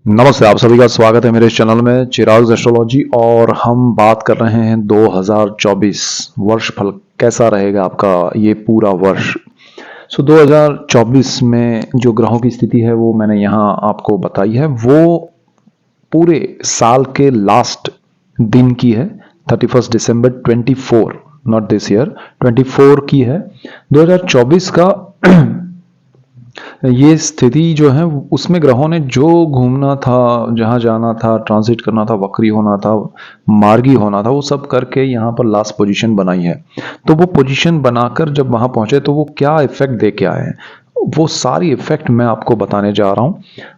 नमस्ते, आप सभी का स्वागत है मेरे इस चैनल में चिराग एस्ट्रोलॉजी। और हम बात कर रहे हैं 2024 वर्ष फल कैसा रहेगा आपका ये पूरा वर्ष। 2024 में जो ग्रहों की स्थिति है वो मैंने यहाँ आपको बताई है। वो पूरे साल के लास्ट दिन की है, 31 दिसंबर 24, नॉट दिस ईयर, 24 की है 2024 का। ये स्थिति जो है उसमें ग्रहों ने जो घूमना था, जहां जाना था, ट्रांजिट करना था, वक्री होना था, मार्गी होना था, वो सब करके यहाँ पर लास्ट पोजीशन बनाई है। तो वो पोजीशन बनाकर जब वहां पहुंचे तो वो क्या इफेक्ट दे के आए हैं, वो सारी इफेक्ट मैं आपको बताने जा रहा हूं।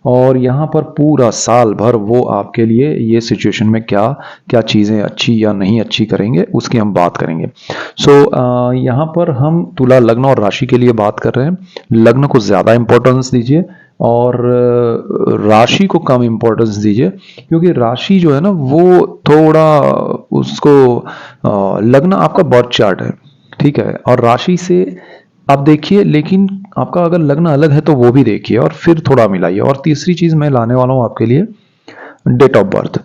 और यहाँ पर पूरा साल भर वो आपके लिए ये सिचुएशन में क्या क्या चीज़ें अच्छी या नहीं अच्छी करेंगे उसकी हम बात करेंगे। यहाँ पर हम तुला लग्न और राशि के लिए बात कर रहे हैं। लग्न को ज़्यादा इंपॉर्टेंस दीजिए और राशि को कम इंपॉर्टेंस दीजिए, क्योंकि राशि जो है ना वो थोड़ा उसको लग्न आपका बर्थ चार्ट है, ठीक है, और राशि से आप देखिए, लेकिन आपका अगर लग्न अलग है तो वो भी देखिए और फिर थोड़ा मिलाइए। और तीसरी चीज मैं लाने वाला हूं आपके लिए, डेट ऑफ बर्थ।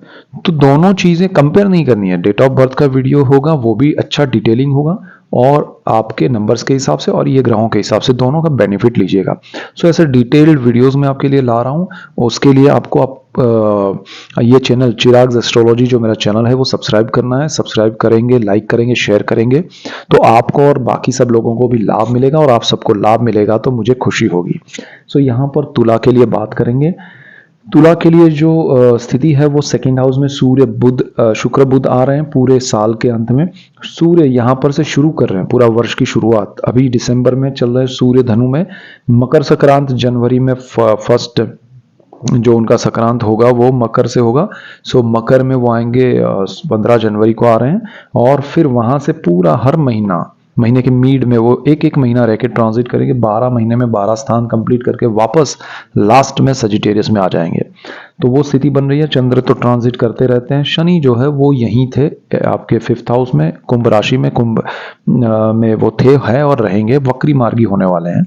तो दोनों चीजें कंपेयर नहीं करनी है। डेट ऑफ बर्थ का वीडियो होगा, वो भी अच्छा डिटेलिंग होगा और आपके नंबर्स के हिसाब से और ये ग्रहों के हिसाब से दोनों का बेनिफिट लीजिएगा। ऐसे डिटेल्ड वीडियोस मैं आपके लिए ला रहा हूँ। उसके लिए आपको ये चैनल चिराग एस्ट्रोलॉजी जो मेरा चैनल है वो सब्सक्राइब करना है। सब्सक्राइब करेंगे, लाइक करेंगे, शेयर करेंगे तो आपको और बाकी सब लोगों को भी लाभ मिलेगा और आप सबको लाभ मिलेगा तो मुझे खुशी होगी। यहाँ पर तुला के लिए बात करेंगे। तुला के लिए जो स्थिति है वो सेकंड हाउस में सूर्य बुध शुक्र बुध आ रहे हैं पूरे साल के अंत में। सूर्य यहाँ पर से शुरू कर रहे हैं पूरा वर्ष की शुरुआत, अभी दिसंबर में चल रहे हैं सूर्य धनु में। मकर संक्रांत जनवरी में फर्स्ट जो उनका संक्रांत होगा वो मकर से होगा। मकर में वो आएंगे 15 जनवरी को आ रहे हैं। और फिर वहां से पूरा हर महीने के मीड में वो एक एक महीना रह के ट्रांजिट करेंगे। 12 महीने में 12 स्थान कंप्लीट करके वापस लास्ट में सजिटेरियस में आ जाएंगे। तो वो स्थिति बन रही है। चंद्र तो ट्रांजिट करते रहते हैं। शनि जो है वो यहीं थे आपके 5th हाउस में, कुंभ राशि में, कुंभ में वो थे, है और रहेंगे, वक्री मार्गी होने वाले हैं।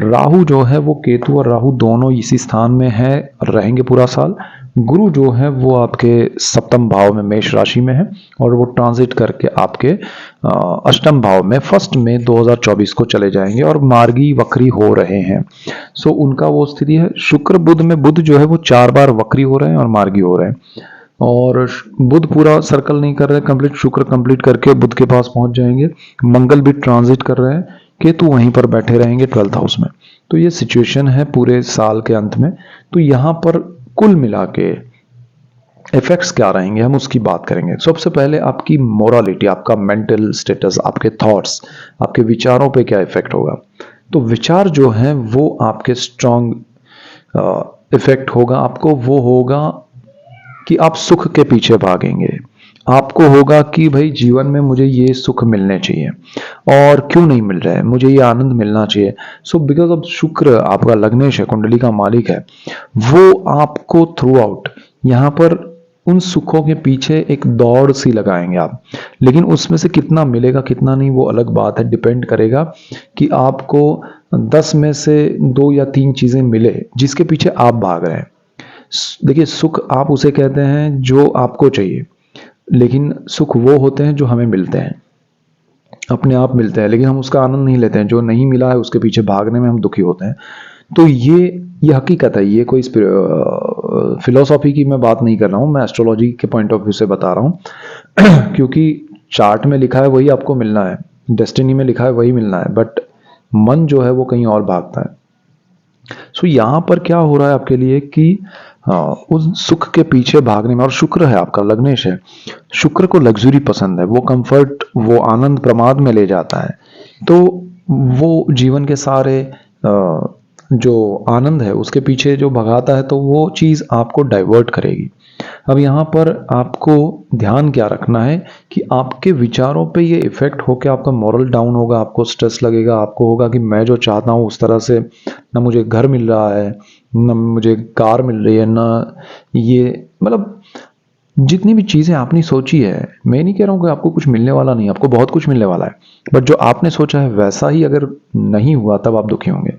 राहु जो है वो, केतु और राहु दोनों इसी स्थान में है, रहेंगे पूरा साल। गुरु जो है वो आपके 7th भाव में, मेष राशि में है और वो ट्रांजिट करके आपके 8th भाव में 1 मई 2024 को चले जाएंगे और मार्गी वक्री हो रहे हैं। उनका वो स्थिति है। शुक्र बुध में, बुध जो है वो 4 बार वक्री हो रहे हैं और मार्गी हो रहे हैं। और बुध पूरा सर्कल नहीं कर रहे कंप्लीट, शुक्र कंप्लीट करके बुध के पास पहुंच जाएंगे। मंगल भी ट्रांजिट कर रहे हैं, केतु वहीं पर बैठे रहेंगे 12th हाउस में। तो ये सिचुएशन है पूरे साल के अंत में। तो यहां पर कुल मिला के इफेक्ट्स क्या रहेंगे हम उसकी बात करेंगे। सबसे पहले आपकी मोरालिटी, आपका मेंटल स्टेटस, आपके थॉट्स, आपके विचारों पे क्या इफेक्ट होगा। तो विचार जो है वो आपके स्ट्रॉन्ग इफेक्ट होगा आपको। वो होगा कि आप सुख के पीछे भागेंगे। आपको होगा कि भाई जीवन में मुझे ये सुख मिलने चाहिए और क्यों नहीं मिल रहा है, मुझे ये आनंद मिलना चाहिए। बिकॉज ऑफ शुक्र आपका लग्नेश है, कुंडली का मालिक है, वो आपको थ्रू आउट यहाँ पर उन सुखों के पीछे एक दौड़ सी लगाएंगे आप। लेकिन उसमें से कितना मिलेगा कितना नहीं वो अलग बात है, डिपेंड करेगा कि आपको 10 में से 2 या 3 चीजें मिले जिसके पीछे आप भाग रहे हैं। देखिए, सुख आप उसे कहते हैं जो आपको चाहिए, लेकिन सुख वो होते हैं जो हमें मिलते हैं, अपने आप मिलते हैं, लेकिन हम उसका आनंद नहीं लेते हैं। जो नहीं मिला है उसके पीछे भागने में हम दुखी होते हैं। तो ये हकीकत है। ये कोई फिलोसॉफी की मैं बात नहीं कर रहा हूँ, मैं एस्ट्रोलॉजी के पॉइंट ऑफ व्यू से बता रहा हूँ। क्योंकि चार्ट में लिखा है वही आपको मिलना है, डेस्टिनी में लिखा है वही मिलना है, बट मन जो है वो कहीं और भागता है। यहाँ पर क्या हो रहा है आपके लिए कि उस सुख के पीछे भागने में, और शुक्र है आपका लग्नेश है, शुक्र को लग्जरी पसंद है, वो कंफर्ट, वो आनंद प्रमाद में ले जाता है। तो वो जीवन के सारे जो आनंद है उसके पीछे जो भगाता है, तो वो चीज आपको डाइवर्ट करेगी। अब यहाँ पर आपको ध्यान क्या रखना है कि आपके विचारों पे ये इफेक्ट होकर आपका मॉरल डाउन होगा, आपको स्ट्रेस लगेगा, आपको होगा कि मैं जो चाहता हूँ उस तरह से ना मुझे घर मिल रहा है, ना मुझे कार मिल रही है, ना ये, मतलब जितनी भी चीजें आपने सोची है, मैं नहीं कह रहा हूँ कि आपको कुछ मिलने वाला नहीं, आपको बहुत कुछ मिलने वाला है, बट जो आपने सोचा है वैसा ही अगर नहीं हुआ तब आप दुखी होंगे।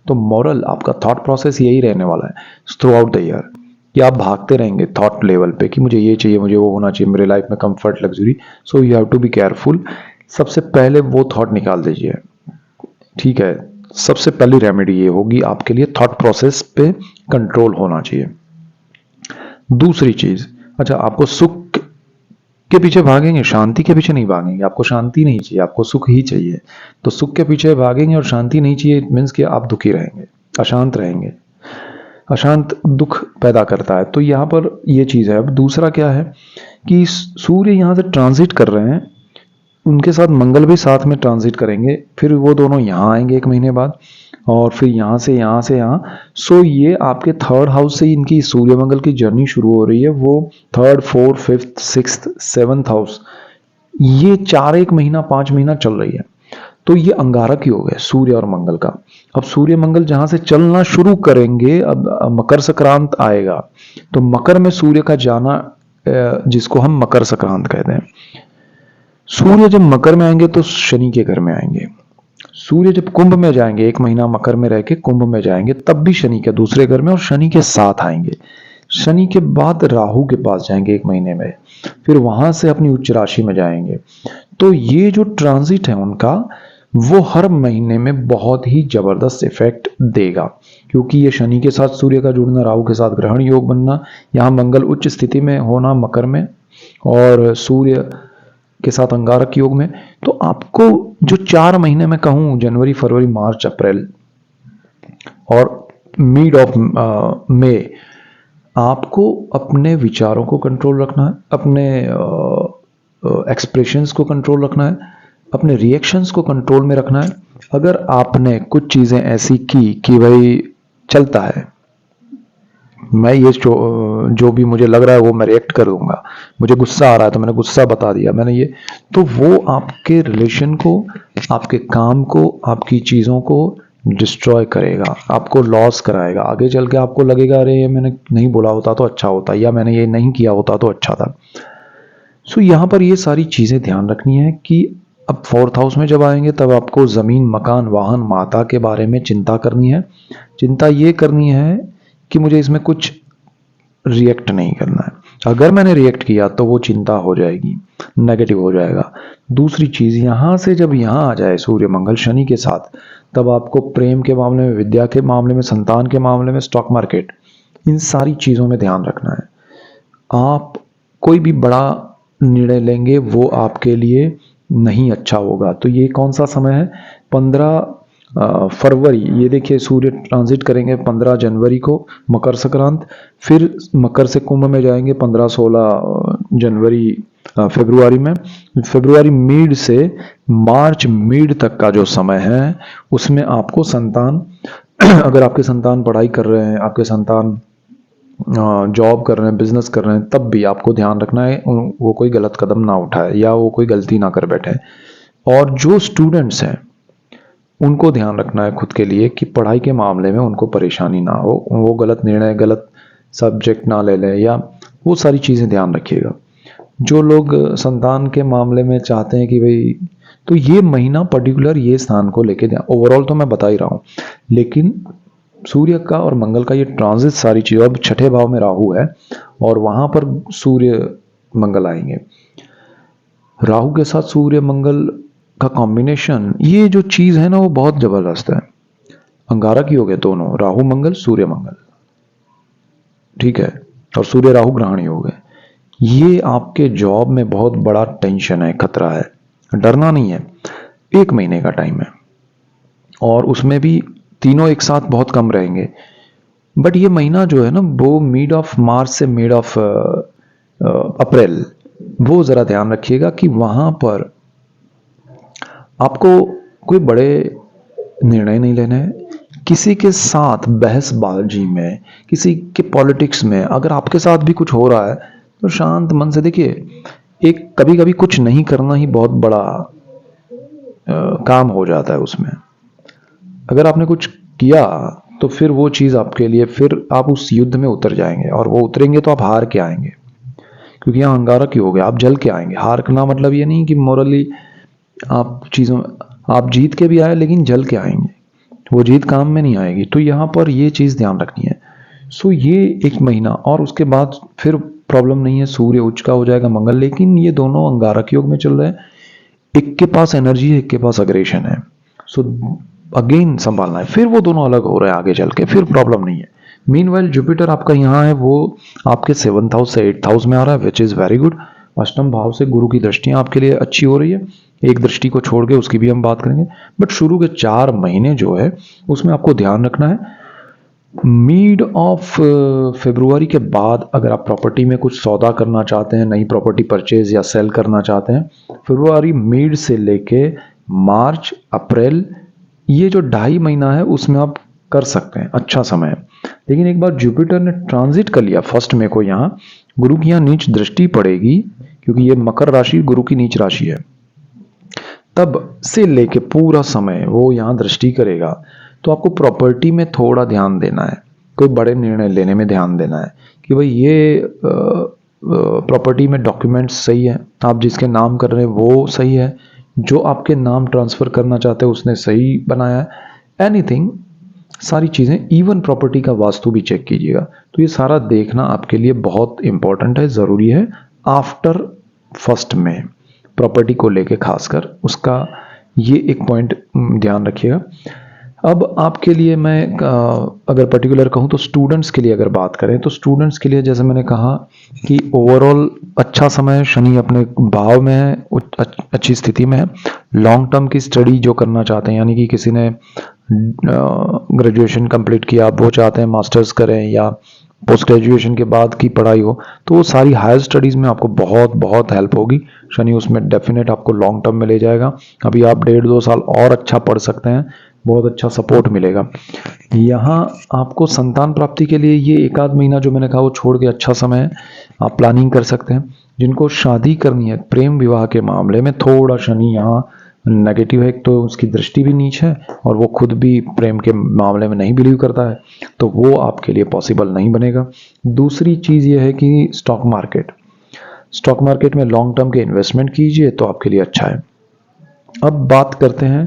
तो मॉरल आपका थॉट प्रोसेस यही रहने वाला है थ्रू आउट द ईयर। कि आप भागते रहेंगे थॉट लेवल पे कि मुझे ये चाहिए, मुझे वो होना चाहिए, मेरे लाइफ में comfort, luxury, so you have to be careful. सबसे पहले वो थॉट निकाल दीजिए, ठीक है। सबसे पहली रेमेडी ये होगी आपके लिए, थॉट प्रोसेस पे कंट्रोल होना चाहिए। दूसरी चीज, अच्छा आपको सुख के पीछे भागेंगे, शांति के पीछे नहीं भागेंगे। आपको शांति नहीं चाहिए, आपको सुख ही चाहिए। तो सुख के पीछे भागेंगे और शांति नहीं चाहिए, इट मीन्स कि आप दुखी रहेंगे, अशांत रहेंगे। अशांत दुख पैदा करता है। तो यहाँ पर ये चीज है। अब दूसरा क्या है कि सूर्य यहाँ से ट्रांजिट कर रहे हैं, उनके साथ मंगल भी साथ में ट्रांजिट करेंगे, फिर वो दोनों यहाँ आएंगे 1 महीने बाद, और फिर यहाँ से यहाँ से यहाँ। सो ये आपके थर्ड हाउस से इनकी सूर्य मंगल की जर्नी शुरू हो रही है। वो third, fourth, fifth, sixth, seventh house, ये 1 महीना 5 महीना चल रही है। तो ये अंगारक योग है सूर्य और मंगल का। अब सूर्य मंगल जहां से चलना शुरू करेंगे, अब मकर संक्रांत आएगा, तो मकर में सूर्य का जाना, जिसको हम मकर संक्रांत कहते हैं। सूर्य जब मकर में आएंगे तो शनि के घर में आएंगे। सूर्य जब कुंभ में जाएंगे, 1 महीना मकर में रह के कुंभ में जाएंगे, तब भी शनि के दूसरे घर में और शनि के साथ आएंगे। शनि के बाद राहु के पास जाएंगे 1 महीने में, फिर वहां से अपनी उच्च राशि में जाएंगे। तो ये जो ट्रांजिट है उनका, वो हर महीने में बहुत ही जबरदस्त इफेक्ट देगा, क्योंकि ये शनि के साथ सूर्य का जुड़ना, राहु के साथ ग्रहण योग बनना, यहाँ मंगल उच्च स्थिति में होना मकर में, और सूर्य के साथ अंगारक योग में। तो आपको जो 4 महीने में कहूं, जनवरी, फरवरी, मार्च, अप्रैल और मिड ऑफ मई, आपको अपने विचारों को कंट्रोल रखना है, अपने एक्सप्रेशंस को कंट्रोल रखना है, अपने रिएक्शंस को कंट्रोल में रखना है। अगर आपने कुछ चीजें ऐसी की कि भाई चलता है, मैं ये जो भी मुझे लग रहा है वो मैं रिएक्ट कर दूंगा, मुझे गुस्सा आ रहा है तो मैंने गुस्सा बता दिया, मैंने ये, तो वो आपके रिलेशन को, आपके काम को, आपकी चीजों को डिस्ट्रॉय करेगा, आपको लॉस कराएगा। आगे चल के आपको लगेगा अरे ये मैंने नहीं बोला होता तो अच्छा होता, या मैंने ये नहीं किया होता तो अच्छा था। सो यहाँ पर ये सारी चीजें ध्यान रखनी है कि अब फोर्थ हाउस में जब आएंगे तब आपको जमीन, मकान, वाहन, माता के बारे में चिंता करनी है। चिंता ये करनी है कि मुझे इसमें कुछ रिएक्ट नहीं करना है। अगर मैंने रिएक्ट किया तो वो चिंता हो जाएगी, नेगेटिव हो जाएगा। दूसरी चीज, यहां से जब यहां आ जाए सूर्य मंगल शनि के साथ, तब आपको प्रेम के मामले में, विद्या के मामले में, संतान के मामले में, स्टॉक मार्केट, इन सारी चीजों में ध्यान रखना है। आप कोई भी बड़ा निर्णय लेंगे वो आपके लिए नहीं अच्छा होगा। तो ये कौन सा समय है? 15 फरवरी, ये देखिए सूर्य ट्रांजिट करेंगे 15 जनवरी को मकर संक्रांत, फिर मकर से कुंभ में जाएंगे 15-16 जनवरी फरवरी में। फरवरी मिड से मार्च मिड तक का जो समय है, उसमें आपको संतान अगर आपके संतान पढ़ाई कर रहे हैं, आपके संतान जॉब कर रहे हैं, बिजनेस कर रहे हैं, तब भी आपको ध्यान रखना है वो कोई गलत कदम ना उठाए या वो कोई गलती ना कर बैठे। और जो स्टूडेंट्स हैं उनको ध्यान रखना है खुद के लिए कि पढ़ाई के मामले में उनको परेशानी ना हो, वो गलत निर्णय, गलत सब्जेक्ट ना ले लें, या वो सारी चीज़ें ध्यान रखिएगा। जो लोग संतान के मामले में चाहते हैं कि भाई, तो ये महीना पर्टिकुलर ये स्थान को लेके ध्यान, ओवरऑल तो मैं बता ही रहा हूँ, लेकिन सूर्य का और मंगल का ये ट्रांजिट सारी चीज़ों, अब छठे भाव में राहु है और वहां पर सूर्य मंगल आएंगे। राहु के साथ सूर्य मंगल का कॉम्बिनेशन, ये जो चीज है ना वो बहुत जबरदस्त है। अंगारक योग है दोनों, राहु मंगल, सूर्य मंगल, ठीक है, और सूर्य राहु ग्रहण योग है। ये आपके जॉब में बहुत बड़ा टेंशन है, खतरा है, डरना नहीं है। 1 महीने का टाइम है और उसमें भी तीनों एक साथ बहुत कम रहेंगे। बट ये महीना जो है ना, वो मिड ऑफ मार्च से मिड ऑफ अप्रैल, वो जरा ध्यान रखिएगा कि वहां पर आपको कोई बड़े निर्णय नहीं लेने हैं। किसी के साथ बहसबाजी में, किसी के पॉलिटिक्स में अगर आपके साथ भी कुछ हो रहा है तो शांत मन से देखिए। एक कभी कभी कुछ नहीं करना ही बहुत बड़ा काम हो जाता है उसमें। अगर आपने कुछ किया तो फिर वो चीज़ आपके लिए, फिर आप उस युद्ध में उतर जाएंगे और वो उतरेंगे तो आप हार के आएंगे, क्योंकि यहाँ अंगारक ही हो गया, आप जल के आएंगे। हार का मतलब ये नहीं कि मोरली आप चीज़ों, आप जीत के भी आए लेकिन जल के आएंगे, वो जीत काम में नहीं आएगी। तो यहाँ पर ये चीज़ ध्यान रखनी है। सो ये एक महीना, और उसके बाद फिर प्रॉब्लम नहीं है, सूर्य उच्च का हो जाएगा मंगल, लेकिन ये दोनों अंगारक योग में चल रहे हैं। एक के पास एनर्जी है, एक के पास अग्रेशन है। सो अगेन संभालना है, फिर वो दोनों अलग हो रहे हैं आगे चल के, फिर प्रॉब्लम नहीं है। मीनवाइल जुपिटर आपका यहाँ है, वो आपके 7th हाउस से 8th हाउस में आ रहा है, विच इज़ वेरी गुड। अष्टम भाव से गुरु की दृष्टियां आपके लिए अच्छी हो रही है। एक दृष्टि को छोड़ के उसकी भी हम बात करेंगे, बट शुरू के 4 महीने जो है उसमें आपको ध्यान रखना है। मिड ऑफ फरवरी के बाद अगर आप प्रॉपर्टी में कुछ सौदा करना चाहते हैं, नई प्रॉपर्टी परचेज या सेल करना चाहते हैं, फरवरी मिड से लेके मार्च अप्रैल, ये जो 2.5 महीना है उसमें आप कर सकते हैं, अच्छा समय है। लेकिन एक बार जुपिटर ने ट्रांजिट कर लिया 1 मई को, यहाँ गुरु की यहाँ नीच दृष्टि पड़ेगी, क्योंकि ये मकर राशि गुरु की नीच राशि है, तब से लेके पूरा समय वो यहाँ दृष्टि करेगा। तो आपको प्रॉपर्टी में थोड़ा ध्यान देना है, कोई बड़े निर्णय लेने में ध्यान देना है कि भाई ये प्रॉपर्टी में डॉक्यूमेंट्स सही है, आप जिसके नाम कर रहे हैं वो सही है, जो आपके नाम ट्रांसफ़र करना चाहते हैं उसने सही बनाया है, एनीथिंग, सारी चीज़ें, इवन प्रॉपर्टी का वास्तु भी चेक कीजिएगा। तो ये सारा देखना आपके लिए बहुत इंपॉर्टेंट है, ज़रूरी है आफ्टर 1 मई प्रॉपर्टी को लेके, खासकर उसका ये एक पॉइंट ध्यान रखिएगा। अब आपके लिए मैं अगर पर्टिकुलर कहूँ तो स्टूडेंट्स के लिए अगर बात करें, तो स्टूडेंट्स के लिए जैसे मैंने कहा कि ओवरऑल अच्छा समय है, शनि अपने भाव में है, अच्छी स्थिति में है। लॉन्ग टर्म की स्टडी जो करना चाहते हैं, यानी कि किसी ने ग्रेजुएशन कंप्लीट किया, आप वो चाहते हैं मास्टर्स करें या पोस्ट ग्रेजुएशन के बाद की पढ़ाई हो, तो वो सारी हायर स्टडीज़ में आपको बहुत बहुत हेल्प होगी। शनि उसमें डेफिनेट आपको लॉन्ग टर्म में ले जाएगा। अभी आप 1.5-2 साल और अच्छा पढ़ सकते हैं, बहुत अच्छा सपोर्ट मिलेगा। यहाँ आपको संतान प्राप्ति के लिए ये 1 आध महीना जो मैंने कहा वो छोड़ के अच्छा समय है, आप प्लानिंग कर सकते हैं। जिनको शादी करनी है, प्रेम विवाह के मामले में थोड़ा शनि यहाँ नेगेटिव है, एक तो उसकी दृष्टि भी नीच है और वो खुद भी प्रेम के मामले में नहीं बिलीव करता है, तो वो आपके लिए पॉसिबल नहीं बनेगा। दूसरी चीज़ ये है कि स्टॉक मार्केट में लॉन्ग टर्म के इन्वेस्टमेंट कीजिए तो आपके लिए अच्छा है। अब बात करते हैं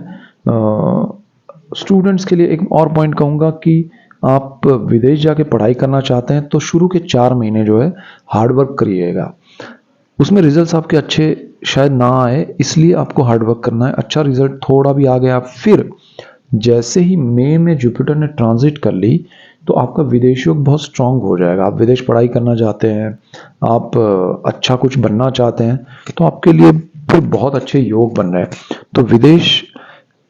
स्टूडेंट्स के लिए। एक और पॉइंट कहूँगा कि आप विदेश जाके पढ़ाई करना चाहते हैं तो शुरू के 4 महीने जो है हार्डवर्क करिएगा, उसमें रिजल्ट्स आपके अच्छे शायद ना आए, इसलिए आपको हार्डवर्क करना है। अच्छा रिजल्ट थोड़ा भी आ गया, फिर जैसे ही मई में जुपिटर ने ट्रांजिट कर ली तो आपका विदेश योग बहुत स्ट्रांग हो जाएगा। आप विदेश पढ़ाई करना चाहते हैं, आप अच्छा कुछ बनना चाहते हैं, तो आपके लिए फिर बहुत अच्छे योग बन रहे हैं। तो विदेश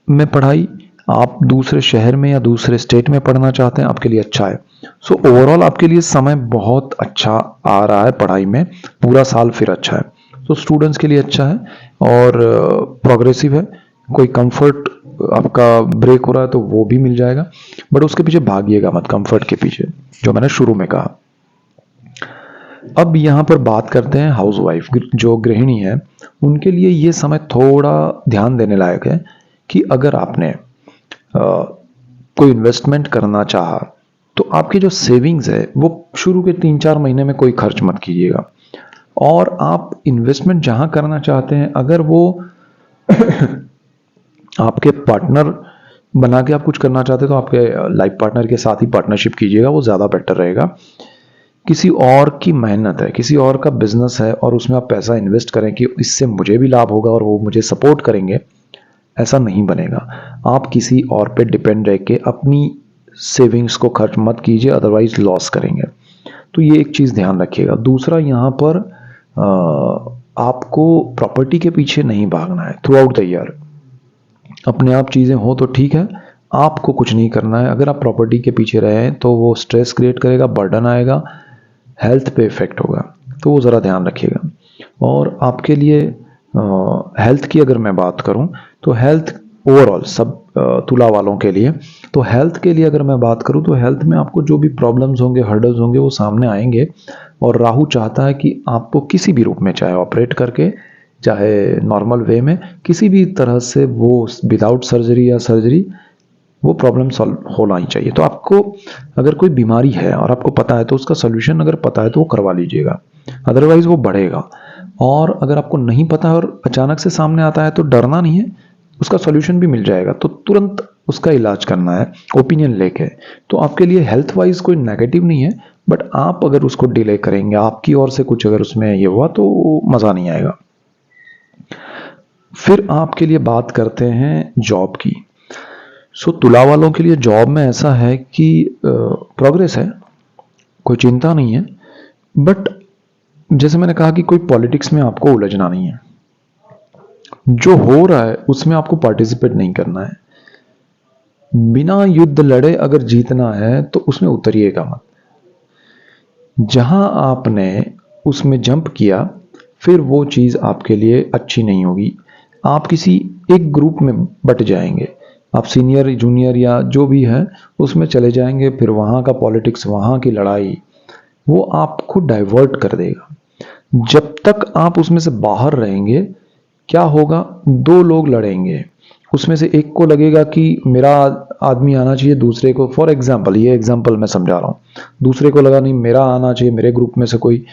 में पढ़ाई, आप दूसरे शहर में या दूसरे स्टेट में पढ़ना चाहते हैं, आपके लिए अच्छा है। सो ओवरऑल आपके लिए समय बहुत अच्छा आ रहा है पढ़ाई में, पूरा साल फिर अच्छा है। तो स्टूडेंट्स के लिए अच्छा है और प्रोग्रेसिव है। कोई कंफर्ट आपका ब्रेक हो रहा है तो वो भी मिल जाएगा, बट उसके पीछे भागिएगा मत, कंफर्ट के पीछे, जो मैंने शुरू में कहा। अब यहाँ पर बात करते हैं हाउसवाइफ, जो गृहिणी है, उनके लिए ये समय थोड़ा ध्यान देने लायक है कि अगर आपने कोई इन्वेस्टमेंट करना चाहा तो आपकी जो सेविंग्स है वो शुरू के 3-4 महीने में कोई खर्च मत कीजिएगा। और आप इन्वेस्टमेंट जहां करना चाहते हैं, अगर वो आपके पार्टनर बना के आप कुछ करना चाहते हैं तो आपके लाइफ पार्टनर के साथ ही पार्टनरशिप कीजिएगा, वो ज़्यादा बेटर रहेगा। किसी और की मेहनत है, किसी और का बिजनेस है और उसमें आप पैसा इन्वेस्ट करें कि इससे मुझे भी लाभ होगा और वो मुझे सपोर्ट करेंगे, ऐसा नहीं बनेगा। आप किसी और पे डिपेंड रह के अपनी सेविंग्स को खर्च मत कीजिए, अदरवाइज लॉस करेंगे। तो ये एक चीज़ ध्यान रखिएगा। दूसरा, यहाँ पर आपको प्रॉपर्टी के पीछे नहीं भागना है थ्रू आउट द ईयर। अपने आप चीज़ें हो तो ठीक है, आपको कुछ नहीं करना है। अगर आप प्रॉपर्टी के पीछे रहे हैं तो वो स्ट्रेस क्रिएट करेगा, बर्डन आएगा, हेल्थ पे इफेक्ट होगा, तो वो ज़रा ध्यान रखिएगा। और आपके लिए हेल्थ की अगर मैं बात करूं तो हेल्थ ओवरऑल सब तुला वालों के लिए, तो हेल्थ के लिए अगर मैं बात करूं तो हेल्थ में आपको जो भी प्रॉब्लम्स होंगे, हर्डल्स होंगे, वो सामने आएंगे। और राहु चाहता है कि आपको किसी भी रूप में, चाहे ऑपरेट करके, चाहे नॉर्मल वे में, किसी भी तरह से वो विदाउट सर्जरी या सर्जरी, वो प्रॉब्लम सॉल्व होना ही चाहिए। तो आपको अगर कोई बीमारी है और आपको पता है तो उसका सोल्यूशन अगर पता है तो वो करवा लीजिएगा, अदरवाइज वो बढ़ेगा। और अगर आपको नहीं पता और अचानक से सामने आता है तो डरना नहीं है, उसका सोल्यूशन भी मिल जाएगा, तो तुरंत उसका इलाज करना है ओपिनियन लेके, तो आपके लिए हेल्थ वाइज कोई नेगेटिव नहीं है, बट आप अगर उसको डिले करेंगे, आपकी ओर से कुछ अगर उसमें ये हुआ तो मज़ा नहीं आएगा। फिर आपके लिए बात करते हैं जॉब की। सो तुला वालों के लिए जॉब में ऐसा है कि प्रोग्रेस है, कोई चिंता नहीं है, बट जैसे मैंने कहा कि कोई पॉलिटिक्स में आपको उलझना नहीं है, जो हो रहा है उसमें आपको पार्टिसिपेट नहीं करना है। बिना युद्ध लड़े अगर जीतना है तो उसमें उतरिएगा मत। जहां आपने उसमें जंप किया फिर वो चीज़ आपके लिए अच्छी नहीं होगी। आप किसी एक ग्रुप में बट जाएंगे, आप सीनियर जूनियर या जो भी है उसमें चले जाएंगे, फिर वहाँ का पॉलिटिक्स, वहाँ की लड़ाई वो आपको डाइवर्ट कर देगा। जब तक आप उसमें से बाहर रहेंगे, क्या होगा, दो लोग लड़ेंगे, उसमें से एक को लगेगा कि मेरा आदमी आना चाहिए, दूसरे को, फॉर एग्जाम्पल, ये एग्जाम्पल मैं समझा रहा हूँ, दूसरे को लगा नहीं मेरा आना चाहिए, मेरे ग्रुप में से कोई।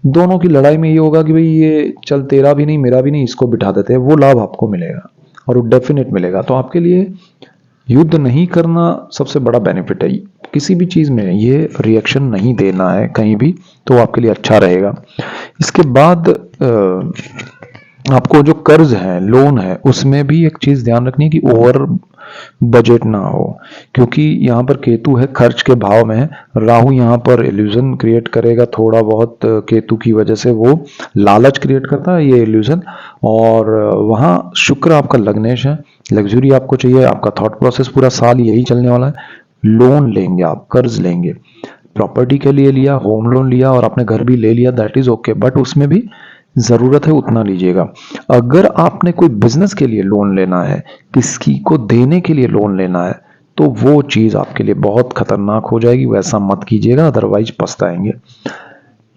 दोनों की लड़ाई में ये होगा कि भाई ये चल तेरा भी नहीं मेरा भी नहीं, इसको बिठा देते हैं, वो लाभ आपको मिलेगा और वो डेफिनेट मिलेगा। तो आपके लिए युद्ध नहीं करना सबसे बड़ा बेनिफिट है। किसी भी चीज़ में ये रिएक्शन नहीं देना है कहीं भी, तो आपके लिए अच्छा रहेगा। इसके बाद आपको जो कर्ज है, लोन है, उसमें भी एक चीज़ ध्यान रखनी है कि ओवर बजट ना हो, क्योंकि यहाँ पर केतु है, खर्च के भाव में है। राहु यहाँ पर इल्यूजन क्रिएट करेगा थोड़ा बहुत, केतु की वजह से वो लालच क्रिएट करता है ये इल्यूजन। और वहाँ शुक्र आपका लग्नेश है, लग्जरी आपको चाहिए, आपका थॉट प्रोसेस पूरा साल यही चलने वाला है। लोन लेंगे, आप कर्ज लेंगे, प्रॉपर्टी के लिए लिया, होम लोन लिया और आपने घर भी ले लिया, दैट इज ओके, बट उसमें भी ज़रूरत है उतना लीजिएगा। अगर आपने कोई बिजनेस के लिए लोन लेना है, किसी को देने के लिए लोन लेना है, तो वो चीज़ आपके लिए बहुत खतरनाक हो जाएगी, वैसा मत कीजिएगा, अदरवाइज पछताएंगे।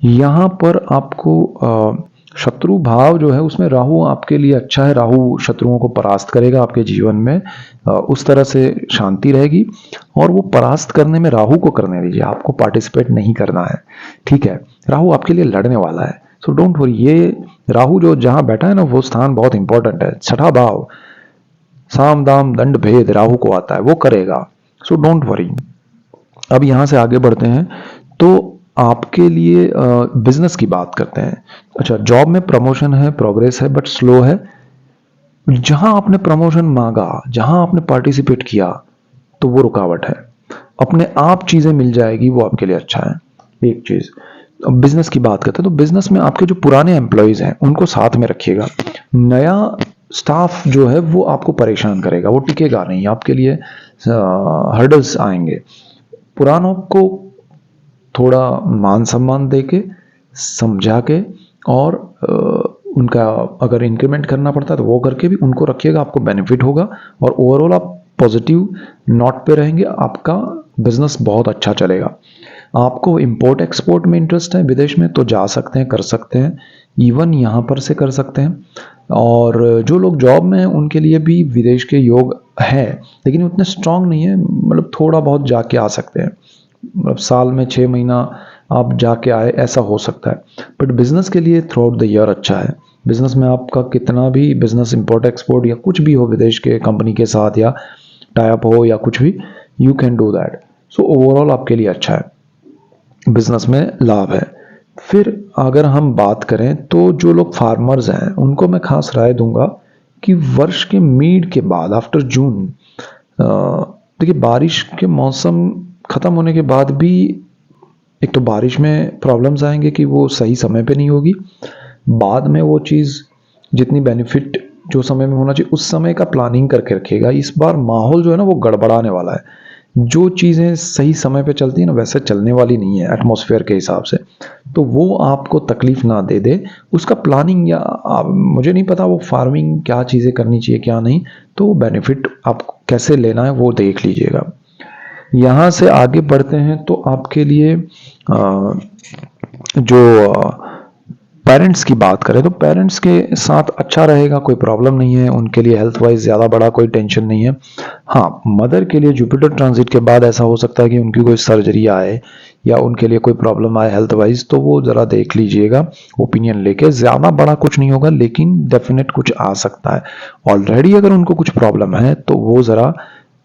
यहाँ पर आपको शत्रु भाव जो है उसमें राहु आपके लिए अच्छा है, राहु शत्रुओं को परास्त करेगा आपके जीवन में, उस तरह से शांति रहेगी। और वो परास्त करने में राहु को करने दीजिए, आपको पार्टिसिपेट नहीं करना है, ठीक है। राहु आपके लिए लड़ने वाला है, सो डोंट वरी। ये राहु जो जहां बैठा है ना, वो स्थान बहुत इंपॉर्टेंट है, छठा भाव, साम दाम दंड भेद राहु को आता है, वो करेगा, सो डोंट वरी। अब यहां से आगे बढ़ते हैं, तो आपके लिए बिजनेस की बात करते हैं। अच्छा, जॉब में प्रमोशन है, प्रोग्रेस है, बट स्लो है। जहां आपने प्रमोशन मांगा, जहां आपने पार्टिसिपेट किया, तो वो रुकावट है। अपने आप चीजें मिल जाएगी, वो आपके लिए अच्छा है। एक चीज, अब बिजनेस की बात करते हैं, तो बिजनेस में आपके जो पुराने एम्प्लॉयज हैं उनको साथ में रखिएगा। नया स्टाफ जो है वो आपको परेशान करेगा, वो टिकेगा नहीं, आपके लिए हर्डल्स आएंगे। पुरानों को थोड़ा मान सम्मान दे के, समझा के, और उनका अगर इंक्रीमेंट करना पड़ता है तो वो करके भी उनको रखिएगा, आपको बेनिफिट होगा। और ओवरऑल आप पॉजिटिव नोट पे रहेंगे, आपका बिजनेस बहुत अच्छा चलेगा। आपको इंपोर्ट एक्सपोर्ट में इंटरेस्ट है विदेश में, तो जा सकते हैं, कर सकते हैं, इवन यहाँ पर से कर सकते हैं। और जो लोग जॉब में हैं उनके लिए भी विदेश के योग है, लेकिन उतने स्ट्रांग नहीं है, मतलब थोड़ा बहुत जाके आ सकते हैं, मतलब साल में 6 महीना आप जाके आए, ऐसा हो सकता है। बट बिजनेस के लिए थ्रू आउट द ईयर अच्छा है। बिजनेस में आपका कितना भी बिजनेस इंपोर्ट एक्सपोर्ट या कुछ भी हो विदेश के कंपनी के साथ, या टाइप हो या कुछ भी, you can do that. So overall आपके लिए अच्छा है, बिजनेस में लाभ है। फिर अगर हम बात करें तो जो लोग फार्मर्स हैं उनको मैं खास राय दूंगा कि वर्ष के मिड के बाद, आफ्टर जून, देखिए बारिश के मौसम खत्म होने के बाद भी एक तो बारिश में प्रॉब्लम्स आएंगे कि वो सही समय पे नहीं होगी, बाद में वो चीज़ जितनी बेनिफिट जो समय में होना चाहिए उस समय का प्लानिंग करके रखिएगा। इस बार माहौल जो है ना वो गड़बड़ाने वाला है, जो चीज़ें सही समय पे चलती हैं ना वैसे चलने वाली नहीं है एटमॉस्फेयर के हिसाब से, तो वो आपको तकलीफ ना दे दे, उसका प्लानिंग, या मुझे नहीं पता वो फार्मिंग क्या चीज़ें करनी चाहिए क्या नहीं, तो बेनिफिट आपको कैसे लेना है वो देख लीजिएगा। यहाँ से आगे बढ़ते हैं तो आपके लिए जो पेरेंट्स की बात करें तो पेरेंट्स के साथ अच्छा रहेगा, कोई प्रॉब्लम नहीं है, उनके लिए हेल्थ वाइज ज़्यादा बड़ा कोई टेंशन नहीं है। हाँ, मदर के लिए जुपिटर ट्रांजिट के बाद ऐसा हो सकता है कि उनकी कोई सर्जरी आए या उनके लिए कोई प्रॉब्लम आए हेल्थ वाइज, तो वो ज़रा देख लीजिएगा ओपिनियन लेके। ज़्यादा बड़ा कुछ नहीं होगा लेकिन डेफिनेट कुछ आ सकता है। ऑलरेडी अगर उनको कुछ प्रॉब्लम है तो वो ज़रा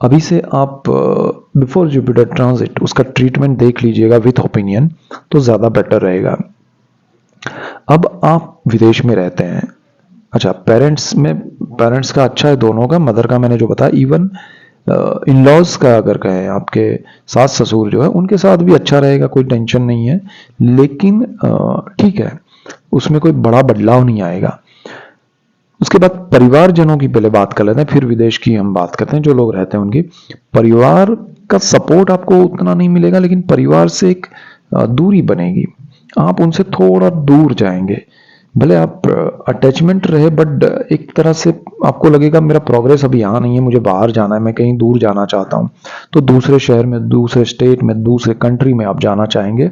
अभी से आप बिफोर जुपिटर ट्रांजिट उसका ट्रीटमेंट देख लीजिएगा विथ ओपिनियन, तो ज़्यादा बेटर रहेगा। अब आप विदेश में रहते हैं, अच्छा पेरेंट्स का अच्छा है दोनों का, मदर का मैंने जो बताया, इवन इन लॉज का अगर कहें, आपके सास ससुर जो है उनके साथ भी अच्छा रहेगा, कोई टेंशन नहीं है। लेकिन ठीक है, उसमें कोई बड़ा बदलाव नहीं आएगा। उसके बाद परिवारजनों की पहले बात कर लेते हैं, फिर विदेश की हम बात करते हैं। जो लोग रहते हैं उनकी परिवार का सपोर्ट आपको उतना नहीं मिलेगा, लेकिन परिवार से एक दूरी बनेगी, आप उनसे थोड़ा दूर जाएंगे। भले आप अटैचमेंट रहे, बट एक तरह से आपको लगेगा मेरा प्रोग्रेस अभी यहाँ नहीं है, मुझे बाहर जाना है, मैं कहीं दूर जाना चाहता हूँ। तो दूसरे शहर में, दूसरे स्टेट में, दूसरे कंट्री में आप जाना चाहेंगे,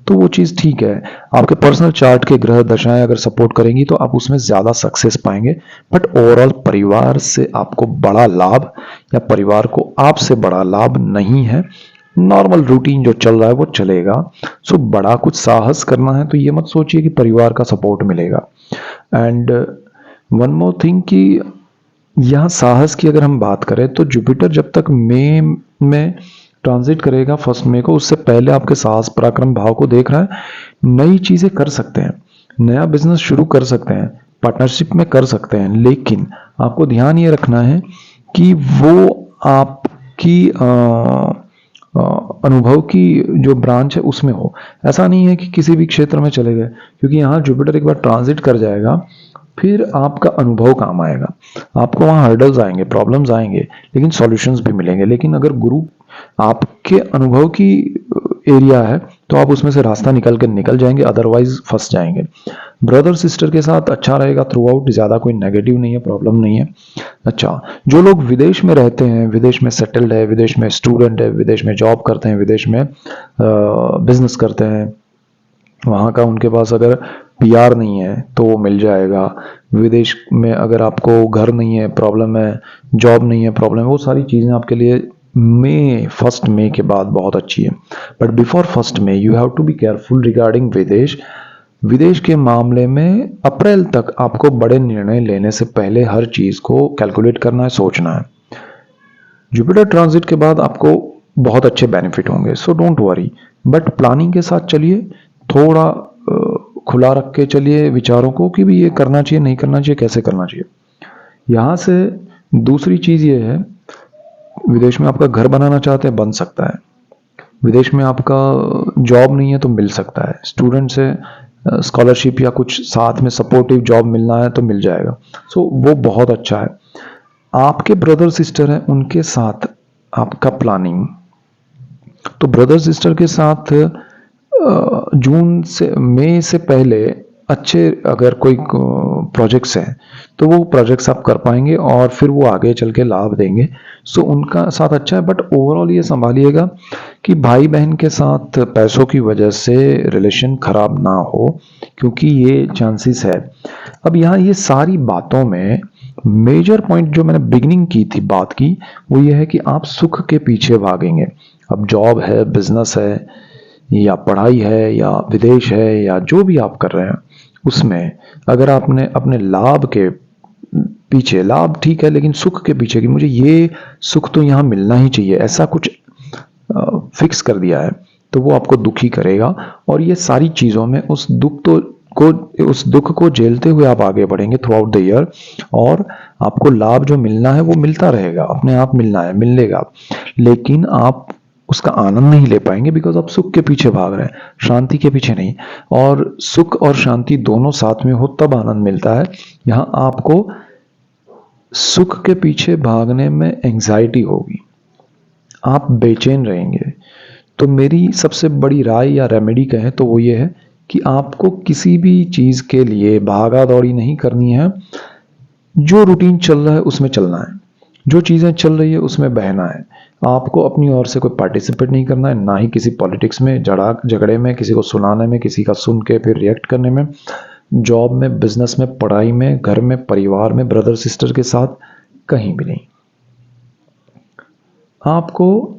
तो वो चीज़ ठीक है। आपके पर्सनल चार्ट के ग्रह दशाएं अगर सपोर्ट करेंगी तो आप उसमें ज़्यादा सक्सेस पाएंगे। बट ओवरऑल परिवार से आपको बड़ा लाभ, या परिवार को आपसे बड़ा लाभ नहीं है। नॉर्मल रूटीन जो चल रहा है वो चलेगा। सो बड़ा कुछ साहस करना है तो ये मत सोचिए कि परिवार का सपोर्ट मिलेगा। एंड वन मोर थिंग कि यहाँ साहस की अगर हम बात करें तो जुपिटर जब तक मई में ट्रांजिट करेगा, 1 मई को, उससे पहले आपके साहस पराक्रम भाव को देख रहा है। नई चीजें कर सकते हैं, नया बिजनेस शुरू कर सकते हैं, पार्टनरशिप में कर सकते हैं, लेकिन आपको ध्यान ये रखना है कि वो आपकी अनुभव की जो ब्रांच है उसमें हो। ऐसा नहीं है कि किसी भी क्षेत्र में चले गए, क्योंकि यहाँ जुपिटर एक बार ट्रांजिट कर जाएगा, फिर आपका अनुभव काम आएगा। आपको वहाँ हर्डल्स आएंगे, प्रॉब्लम्स आएंगे, लेकिन सॉल्यूशंस भी मिलेंगे। लेकिन अगर गुरु आपके अनुभव की एरिया है तो आप उसमें से रास्ता निकल जाएंगे, अदरवाइज फंस जाएंगे। ब्रदर सिस्टर के साथ अच्छा रहेगा थ्रू आउट, ज़्यादा कोई नेगेटिव नहीं है, प्रॉब्लम नहीं है। अच्छा, जो लोग विदेश में रहते हैं, विदेश में सेटल्ड है, विदेश में स्टूडेंट है, विदेश में जॉब करते हैं, विदेश में बिजनेस करते हैं, वहाँ का उनके पास अगर पीआर नहीं है तो वो मिल जाएगा। विदेश में अगर आपको घर नहीं है, प्रॉब्लम है, जॉब नहीं है, प्रॉब्लम है, वो सारी चीज़ें आपके लिए 1 मई के बाद बहुत अच्छी है। But before 1 May you have to be careful regarding विदेश। विदेश के मामले में अप्रैल तक आपको बड़े निर्णय लेने से पहले हर चीज़ को कैलकुलेट करना है, सोचना है। जुपिटर ट्रांजिट के बाद आपको बहुत अच्छे बेनिफिट होंगे, so don't worry. But planning के साथ चलिए, थोड़ा खुला रख के चलिए विचारों को कि भी ये करना चाहिए, नहीं करना चाहिए, कैसे करना चाहिए। यहाँ से दूसरी चीज़ ये है, विदेश में आपका घर बनाना चाहते हैं, बन सकता है। विदेश में आपका जॉब नहीं है तो मिल सकता है। स्टूडेंट से स्कॉलरशिप या कुछ साथ में सपोर्टिव जॉब मिलना है तो मिल जाएगा। सो वो बहुत अच्छा है। आपके ब्रदर सिस्टर हैं, उनके साथ आपका प्लानिंग, तो ब्रदर सिस्टर के साथ जून से मई से पहले अच्छे अगर कोई प्रोजेक्ट्स हैं तो वो प्रोजेक्ट्स आप कर पाएंगे और फिर वो आगे चल के लाभ देंगे। सो उनका साथ अच्छा है। बट ओवरऑल ये संभालिएगा कि भाई बहन के साथ पैसों की वजह से रिलेशन खराब ना हो, क्योंकि ये चांसेस है। अब यहाँ ये सारी बातों में मेजर पॉइंट जो मैंने बिगिनिंग की थी बात की, वो ये है कि आप सुख के पीछे भागेंगे। अब जॉब है, बिजनेस है, या पढ़ाई है, या विदेश है, या जो भी आप कर रहे हैं उसमें अगर आपने अपने लाभ के पीछे, लाभ ठीक है लेकिन सुख के पीछे, कि मुझे ये सुख तो यहाँ मिलना ही चाहिए, ऐसा कुछ फिक्स कर दिया है, तो वो आपको दुखी करेगा। और ये सारी चीज़ों में उस दुख को झेलते हुए आप आगे बढ़ेंगे थ्रू आउट द ईयर, और आपको लाभ जो मिलना है वो मिलता रहेगा, अपने आप मिलना है, मिलेगा। लेकिन आप उसका आनंद नहीं ले पाएंगे, बिकॉज आप सुख के पीछे भाग रहे हैं, शांति के पीछे नहीं। और सुख और शांति दोनों साथ में हो तब आनंद मिलता है। यहाँ आपको सुख के पीछे भागने में एंजाइटी होगी, आप बेचैन रहेंगे। तो मेरी सबसे बड़ी राय या रेमेडी कहें तो वो ये है कि आपको किसी भी चीज़ के लिए भागा दौड़ी नहीं करनी है। जो रूटीन चल रहा है उसमें चलना है, जो चीज़ें चल रही है उसमें बहना है। आपको अपनी ओर से कोई पार्टिसिपेट नहीं करना है, ना ही किसी पॉलिटिक्स में, झगड़े में, किसी को सुनाने में, किसी का सुन के फिर रिएक्ट करने में, जॉब में, बिजनेस में, पढ़ाई में, घर में, परिवार में, ब्रदर सिस्टर के साथ, कहीं भी नहीं। आपको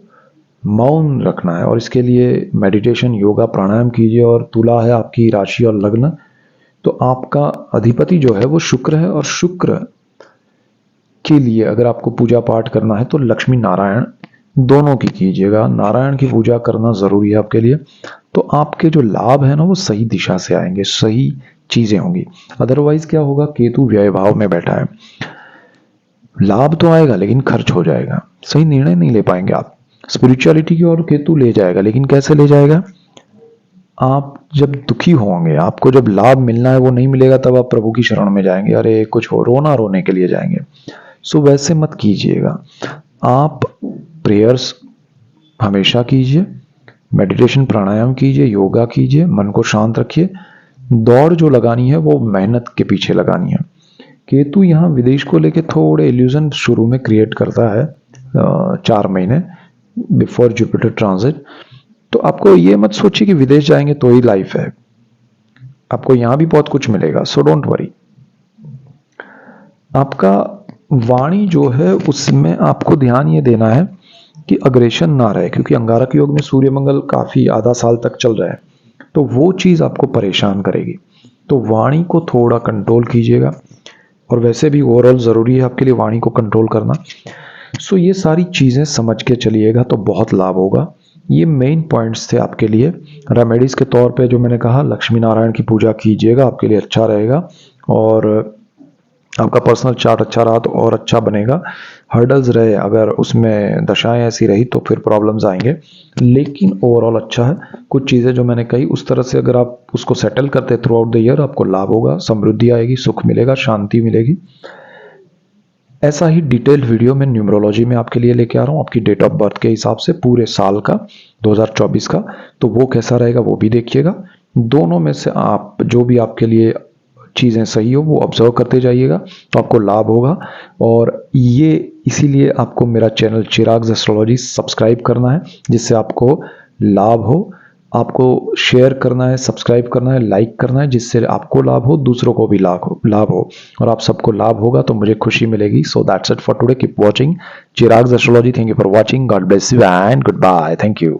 मौन रखना है और इसके लिए मेडिटेशन, योगा, प्राणायाम कीजिए। और तुला है आपकी राशि और लग्न, तो आपका अधिपति जो है वो शुक्र है, और शुक्र के लिए अगर आपको पूजा पाठ करना है तो लक्ष्मी नारायण दोनों की कीजिएगा। नारायण की पूजा करना ज़रूरी है आपके लिए। तो आपके जो लाभ है ना वो सही दिशा से आएंगे, सही चीज़ें होंगी। अदरवाइज क्या होगा, केतु व्यय भाव में बैठा है, लाभ तो आएगा लेकिन खर्च हो जाएगा, सही निर्णय नहीं ले पाएंगे आप। स्पिरिचुअलिटी की ओर केतु ले जाएगा, लेकिन कैसे ले जाएगा, आप जब दुखी होंगे, आपको जब लाभ मिलना है वो नहीं मिलेगा, तब आप प्रभु की शरण में जाएंगे, अरे कुछ हो, रोना रोने के लिए जाएंगे। सो वैसे मत कीजिएगा। आप प्रेयर्स हमेशा कीजिए, मेडिटेशन प्राणायाम कीजिए, योगा कीजिए, मन को शांत रखिए। दौड़ जो लगानी है वो मेहनत के पीछे लगानी है। केतु यहाँ विदेश को लेके थोड़े इल्यूजन शुरू में क्रिएट करता है 4 महीने बिफोर जुपिटर ट्रांजिट। तो आपको ये मत सोचिए कि विदेश जाएंगे तो ही लाइफ है, आपको यहां भी बहुत कुछ मिलेगा, सो डोंट वरी। आपका वाणी जो है उसमें आपको ध्यान ये देना है कि अग्रेशन ना रहे, क्योंकि अंगारक योग में सूर्य मंगल काफी आधा साल तक चल रहा है, तो वो चीज आपको परेशान करेगी। तो वाणी को थोड़ा कंट्रोल कीजिएगा, और वैसे भी ओवरऑल जरूरी है आपके लिए वाणी को कंट्रोल करना। सो ये सारी चीजें समझ के चलिएगा तो बहुत लाभ होगा। ये मेन पॉइंट्स थे आपके लिए। रेमेडीज के तौर पे जो मैंने कहा, लक्ष्मी नारायण की पूजा कीजिएगा, आपके लिए अच्छा रहेगा, और आपका पर्सनल चार्ट अच्छा रहा तो और अच्छा बनेगा। हर्डल्स रहे, अगर उसमें दशाएं ऐसी रही तो फिर प्रॉब्लम्स आएंगे, लेकिन ओवरऑल अच्छा है। कुछ चीज़ें जो मैंने कही उस तरह से अगर आप उसको सेटल करते थ्रू आउट द ईयर, आपको लाभ होगा, समृद्धि आएगी, सुख मिलेगा, शांति मिलेगी। ऐसा ही डिटेल्ड वीडियो मैं न्यूमरोलॉजी में आपके लिए लेके आ रहा हूँ, आपकी डेट ऑफ बर्थ के हिसाब से पूरे साल का 2024 का। तो वो कैसा रहेगा वो भी देखिएगा। दोनों में से आप जो भी आपके लिए चीज़ें सही हो वो ऑब्जर्व करते जाइएगा, तो आपको लाभ होगा। और ये इसीलिए आपको मेरा चैनल चिराग्स एस्ट्रोलॉजी सब्सक्राइब करना है, जिससे आपको लाभ हो। आपको शेयर करना है, सब्सक्राइब करना है, लाइक करना है, जिससे आपको लाभ हो, दूसरों को भी लाभ हो, और आप सबको लाभ होगा तो मुझे खुशी मिलेगी। So that's it for today. Keep watching Chirag's astrology. Thank you for watching. God bless you and goodbye. Thank you.